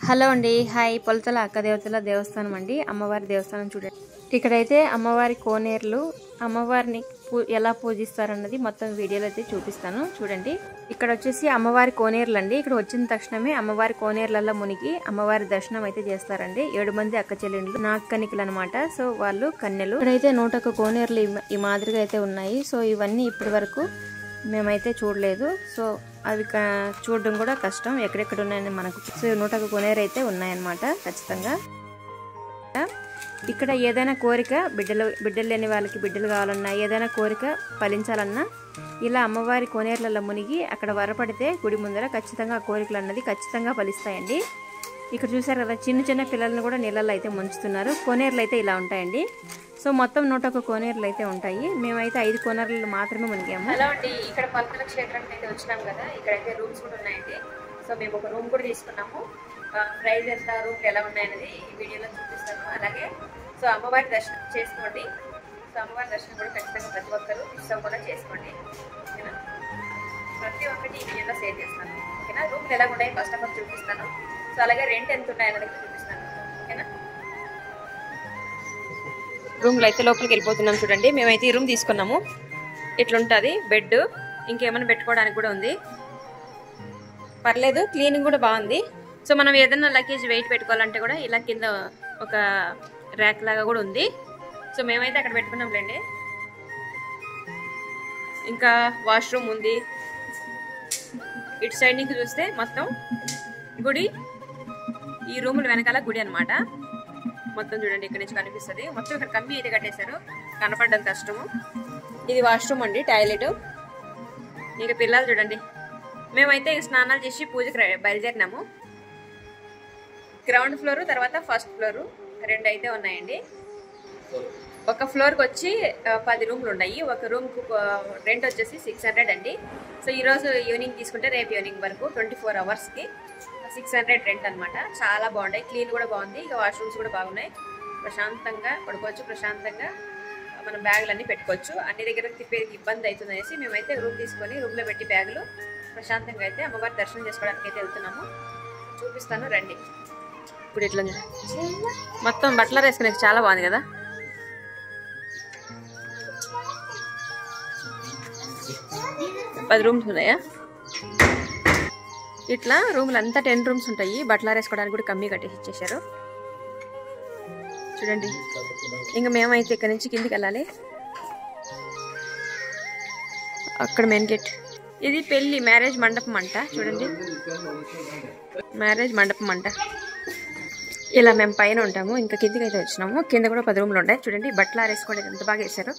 Hello అండి, hi. Polathala అక్క దేవతల దేవస్థానం అండి, అమ్మవారి దేవస్థానం. చూడండి, ఇక్కడైతే అమ్మవారి కోనేరులు, అమ్మవారిని ఎలా పూజిస్తారన్నది మొత్తం వీడియోలో అయితే చూపిస్తాను. చూడండి, ఇక్కడ వచ్చేసి అమ్మవారి కోనేరులు అండి. ఇక్కడ వచ్చిన తక్షణమే అమ్మవారి కోనేరులలో మునిగి అమ్మవారి దర్శనం అయితే చేస్తారండి. 7 మంది అక్క చెల్లెండ్లు, నాగకనికలు అనమాట. సో వాళ్ళు కన్యలు. ఇక్కడైతే 101 కోనేరులు ఈ మాదిరిగా అయితే ఉన్నాయి. సో ఇవన్నీ ఇప్పటి వరకు మేమైతే చూడలేదు. సో అవి చూడడం కూడా కష్టం, ఎక్కడెక్కడ ఉన్నాయని మనకు. సో 101 కోనేరు అయితే ఉన్నాయన్నమాట ఖచ్చితంగా. ఇక్కడ ఏదైనా కోరిక, బిడ్డలు లేని వాళ్ళకి బిడ్డలు కావాలన్నా, ఏదైనా కోరిక ఫలించాలన్నా ఇలా అమ్మవారి కోనేరులలో మునిగి అక్కడ వరపడితే గుడి ముందర ఖచ్చితంగా ఆ కోరికలు అన్నది ఖచ్చితంగా ఫలిస్తాయండి. ఇక్కడ చూసారు కదా, చిన్న చిన్న పిల్లల్ని కూడా నీళ్ళల్లో అయితే ముంచుతున్నారు. కోనేరులు అయితే ఇలా ఉంటాయండి. సో మొత్తం 101 కోనేరులు అయితే ఉంటాయి. మేమైతే 5 కోనేరులు మాత్రమే మునిగాము. హలో అండి, ఇక్కడ పొలతల క్షేత్రానికి అయితే వచ్చినాం కదా. ఇక్కడైతే రూమ్స్ కూడా ఉన్నాయండి. సో మేము ఒక రూమ్ కూడా తీసుకున్నాము. ప్రైస్ ఎంత, రూమ్లు ఎలా ఉన్నాయనేది ఈ వీడియోలో చూపిస్తాను. అలాగే సో అమ్మవారి దర్శనం చేసుకోండి. సో అమ్మవారి దర్శనం కూడా ఖచ్చితంగా ప్రతి ఒక్కరు మిస్ అవ్వకుండా చేసుకోండి, ఓకేనా. ప్రతి ఒక్కటి ఈ వీడియోలో షేర్ చేస్తాను, ఓకేనా. రూమ్లు ఎలా ఉన్నాయి ఫస్ట్ ఆఫ్ ఆల్ చూపిస్తాను. సో అలాగే రెంట్ ఎంత ఉన్నాయన్నది చూపిస్తాను, ఓకేనా. రూమ్లో అయితే లోపలికి వెళ్ళిపోతున్నాం. చూడండి, మేమైతే ఈ రూమ్ తీసుకున్నాము. ఇట్లుంటుంది బెడ్, ఇంకేమైనా పెట్టుకోవడానికి కూడా ఉంది. పర్లేదు, క్లీనింగ్ కూడా బాగుంది. సో మనం ఏదైనా లగేజ్ వెయిట్ పెట్టుకోవాలంటే కూడా ఇలా కింద ఒక ర్యాక్ లాగా కూడా ఉంది. సో మేమైతే అక్కడ పెట్టుకున్నాంలేండి. ఇంకా వాష్రూమ్ ఉంది. ఇటు సైడ్ నుంచి చూస్తే మొత్తం గుడి, ఈ రూముల వెనకాల గుడి అనమాట. మొత్తం చూడండి, ఇక్కడ నుంచి కనిపిస్తుంది. మొత్తం ఇక్కడ కమ్మి అయితే కట్టేశారు, కనపడడం కష్టము. ఇది వాష్రూమ్ అండి, టాయిలెట్. ఇక పిల్లలు చూడండి, మేమైతే స్నానాలు చేసి పూజకి బయలుదేరినాము. గ్రౌండ్ ఫ్లోర్ తర్వాత ఫస్ట్ ఫ్లోర్ 2 అయితే ఉన్నాయండి. ఒక ఫ్లోర్కి వచ్చి 10 రూమ్లు ఉన్నాయి. ఒక రూమ్కు రెంట్ వచ్చేసి 600 అండి. సో ఈరోజు ఈవినింగ్ తీసుకుంటే రేపు ఈవినింగ్ వరకు 24 అవర్స్కి 600 రెంట్ అనమాట. చాలా బాగున్నాయి, క్లీన్ కూడా బాగుంది. ఇక వాష్రూమ్స్ కూడా బాగున్నాయి. ప్రశాంతంగా పడుకోవచ్చు, ప్రశాంతంగా మన బ్యాగులన్నీ పెట్టుకోవచ్చు. అన్ని దగ్గర తిప్పేది ఇబ్బంది అవుతుంది అనేసి మేమైతే రూమ్ తీసుకొని రూమ్లో పెట్టి బ్యాగులు ప్రశాంతంగా అయితే అమ్మవారి దర్శనం చేసుకోవడానికి అయితే వెళ్తున్నాము. చూపిస్తాను రండి. ఇప్పుడు ఇట్లా మొత్తం బట్టలు వేసుకునే చాలా బాగుంది కదా. పది రూమ్స్ ఉన్నాయా? ఇట్లా రూమ్లు అంతా 10 రూమ్స్ ఉంటాయి. బట్టలు వేసుకోవడానికి కూడా కమ్మీ కట్టేసి ఇచ్చేసారు. చూడండి, ఇంకా మేమైతే ఇక్కడ నుంచి కిందికి వెళ్ళాలి. అక్కడ మెయిన్ గేట్. ఇది పెళ్లి మ్యారేజ్ మండపం అంట. చూడండి, మ్యారేజ్ మండపం అంట. ఇలా మేము పైన ఉంటాము, ఇంకా కిందికి అయితే వచ్చినాము. కింద కూడా 10 రూమ్లు ఉంటాయి. చూడండి, బట్టలు ఆరేసుకోవడానికి ఎంత బాగా వేసారో,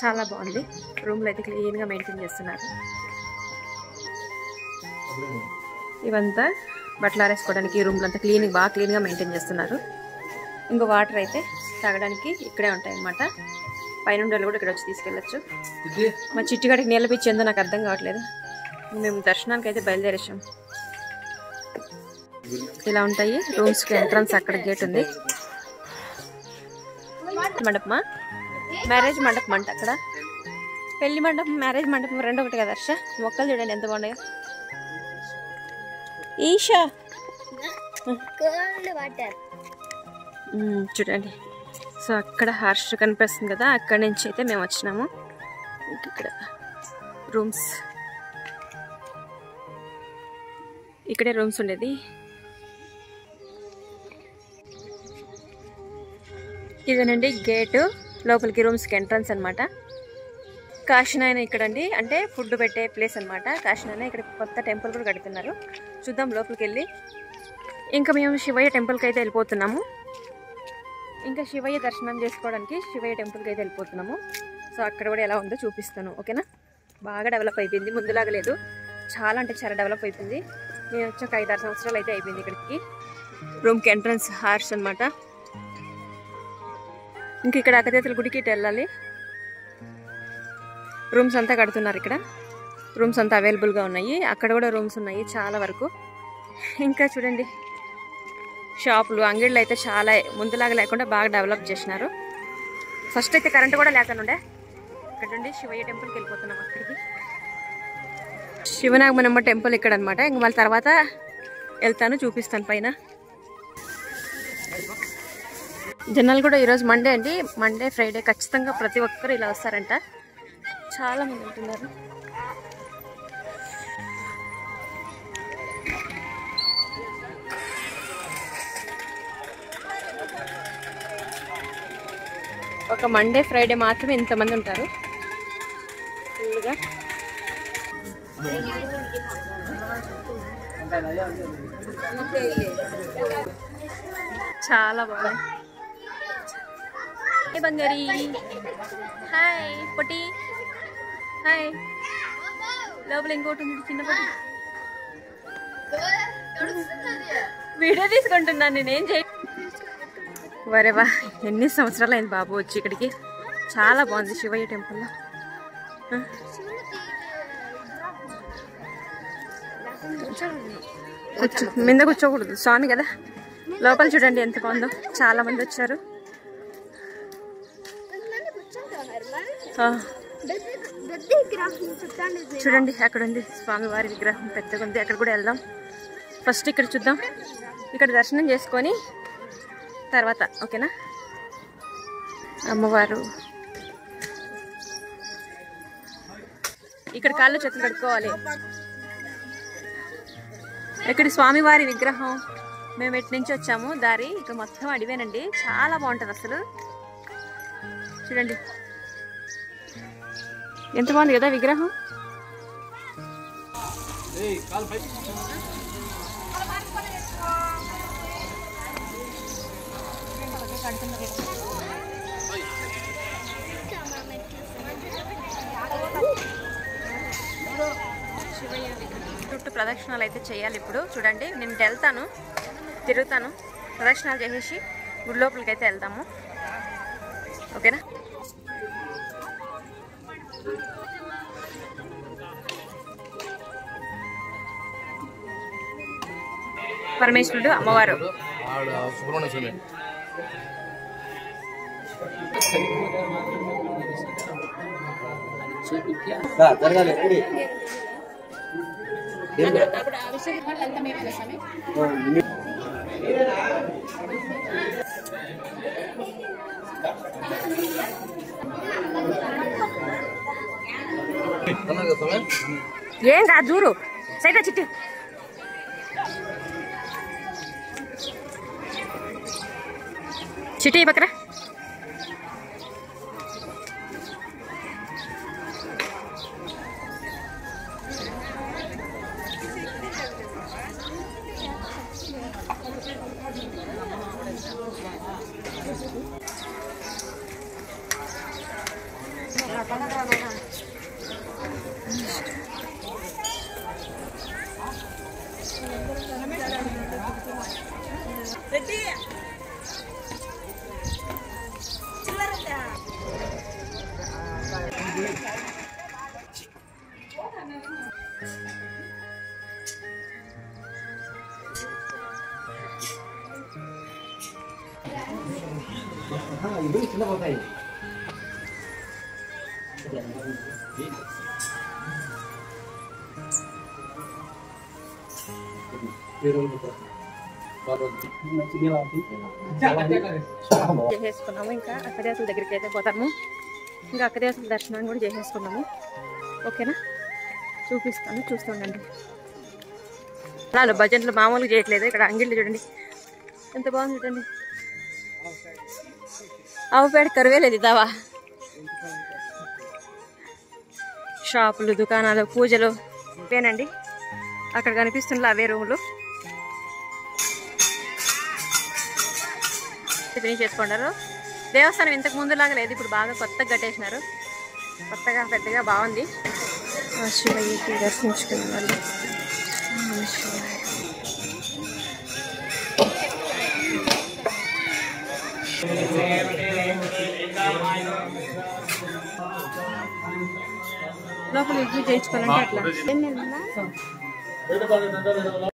చాలా బాగుంది. రూమ్లు అయితే క్లీన్గా మెయింటైన్ చేస్తున్నారు. ఇవంతా బట్టలు ఆరేసుకోవడానికి ఈ రూమ్లు అంతా బాగా క్లీన్గా మెయింటైన్ చేస్తున్నారు. ఇంకా వాటర్ అయితే తాగడానికి ఇక్కడే ఉంటాయి అన్నమాట. పైన ఉండేవాళ్ళు కూడా ఇక్కడ వచ్చి తీసుకెళ్ళచ్చు. మా చిట్టిగాడికి నీళ్ళ పిచ్చి ఏందో నాకు అర్థం కావట్లేదు. మేము దర్శనానికి అయితే బయలుదేరేసాం. ఇలా ఉంటాయి రూమ్స్కి ఎంట్రన్స్. అక్కడ గేట్ ఉంది. మండపమా, మ్యారేజ్ మండపం అంట. అక్కడ పెళ్లి మండపం, మ్యారేజ్ మండపం 2 ఒకటి కదా. హర్ష, మొక్కలు చూడండి ఎంత బాగున్నాయో. ఈషా చూడండి. సో అక్కడ హర్ష కనిపిస్తుంది కదా, అక్కడి నుంచి అయితే మేము వచ్చినాము. ఇక్కడ రూమ్స్, ఇక్కడే రూమ్స్ ఉండేది. ఇదేనండి గేటు, లోపలికి రూమ్స్కి ఎంట్రన్స్ అనమాట. కాశీనాయన ఇక్కడండి, అంటే ఫుడ్ పెట్టే ప్లేస్ అనమాట. కాశీనాయన ఇక్కడ కొత్త టెంపుల్ కూడా కడుతున్నారు. చూద్దాం లోపలికి వెళ్ళి. ఇంకా మేము శివయ్య టెంపుల్కి అయితే వెళ్ళిపోతున్నాము. ఇంకా శివయ్య దర్శనం చేసుకోవడానికి శివయ్య టెంపుల్కి అయితే వెళ్ళిపోతున్నాము. సో అక్కడ కూడా ఎలా ఉందో చూపిస్తాను, ఓకేనా. బాగా డెవలప్ అయిపోయింది, ముందులాగా లేదు. చాలా అంటే చాలా డెవలప్ అయిపోయింది. నేను వచ్చి ఒక 5-6 సంవత్సరాలు అయితే అయిపోయింది. ఇక్కడికి రూమ్కి ఎంట్రన్స్ హార్ష్ అనమాట. ఇంక ఇక్కడ అక్కదేతల గుడికి ఇటు వెళ్ళాలి. రూమ్స్ అంతా కడుతున్నారు. ఇక్కడ రూమ్స్ అంతా అవైలబుల్గా ఉన్నాయి. అక్కడ కూడా రూమ్స్ ఉన్నాయి చాలా వరకు. ఇంకా చూడండి, షాపులు, అంగిళ్ళు అయితే చాలా ముందులాగా లేకుండా బాగా డెవలప్ చేసినారు. ఫస్ట్ అయితే కరెంటు కూడా లేకుండా ఇక్కడ నుండి శివయ్య టెంపుల్కి వెళ్ళిపోతున్నాం. అక్కడికి శివనాగమనమ్మ టెంపుల్ ఇక్కడ అనమాట. ఇంక మళ్ళీ తర్వాత వెళ్తాను, చూపిస్తాను పైన. జనాలు కూడా ఈరోజు మండే అండి, మండే ఫ్రైడే ఖచ్చితంగా ప్రతి ఒక్కరు ఇలా వస్తారంట. చాలా మంది ఉంటున్నారు. ఒక మండే ఫ్రైడే మాత్రమే ఇంతమంది ఉంటారు ఫుల్గా. చాలా బాగుంది. బంగారి హాయ్, పొట్టి హాయ్. లోపల ఇంకోటి ఉంది చిన్న పొట్టి. వీడియో తీసుకుంటున్నాను నేనేం చేయ. వరేవా, ఎన్ని సంవత్సరాలు అయింది బాబు వచ్చి ఇక్కడికి. చాలా బాగుంది శివయ్య టెంపుల్లో. మీద కూర్చోకూడదు, స్వామి కదా. లోపల చూడండి ఎంత బాగుందో, చాలా మంది వచ్చారు. చూడండి అక్కడ ఉంది స్వామివారి విగ్రహం, పెద్దగా ఉంది. అక్కడ కూడా వెళ్దాం. ఫస్ట్ ఇక్కడ చూద్దాం, ఇక్కడ దర్శనం చేసుకొని తర్వాత ఓకేనా. అమ్మవారు ఇక్కడ కాళ్ళు చేతులు కడుక్కోవాలి. ఇక్కడ స్వామివారి విగ్రహం. మేము ఎటు నుంచి వచ్చాము దారి, ఇక్కడ మొత్తం అడివేనండి. చాలా బాగుంటుంది అసలు. చూడండి ఎంత బాగుంది కదా విగ్రహం. చుట్టూ ప్రదక్షిణాలు అయితే చేయాలి ఇప్పుడు. చూడండి నేను వెళ్తాను, తిరుగుతాను, ప్రదక్షిణాలు చేసేసి గుడి లోపలికి అయితే వెళ్తాము ఓకేనా. పరమేశ్వరుడు, అమ్మవారు. ఏం కాదు, చూడు సైడ్ చిట్టి. చిట్టి పక్కన చేసేసుకున్నాము. ఇంకా అక్కదేవతల దగ్గరికి అయితే పోతాము. ఇంకా అక్కదేవతల దర్శనం కూడా చేసేసుకున్నాము ఓకేనా. చూపిస్తాను, చూస్తుండండి. అలా భజనలు మామూలుగా చేయట్లేదు. ఇక్కడ అంగిళ్ళు చూడండి ఎంత బాగుంది. చూడండి ఆవు పేడ కరువేలేదు దావా. షాపులు, దుకాణాలు, పూజలు ఇవేనండి. అక్కడ కనిపిస్తున్న అవే రూములు. ఫినిష్ చేసుకుంటారు. దేవస్థానం ఇంతకు ముందులాగా లేదు, ఇప్పుడు బాగా కొత్తగా కట్టేసినారు. కొత్తగా పెద్దగా బాగుంది. శివయ్యకి దర్శించుకునే వాళ్ళు. లోపల ఇడ్లీ చేయించుకోవాలంటే అట్లా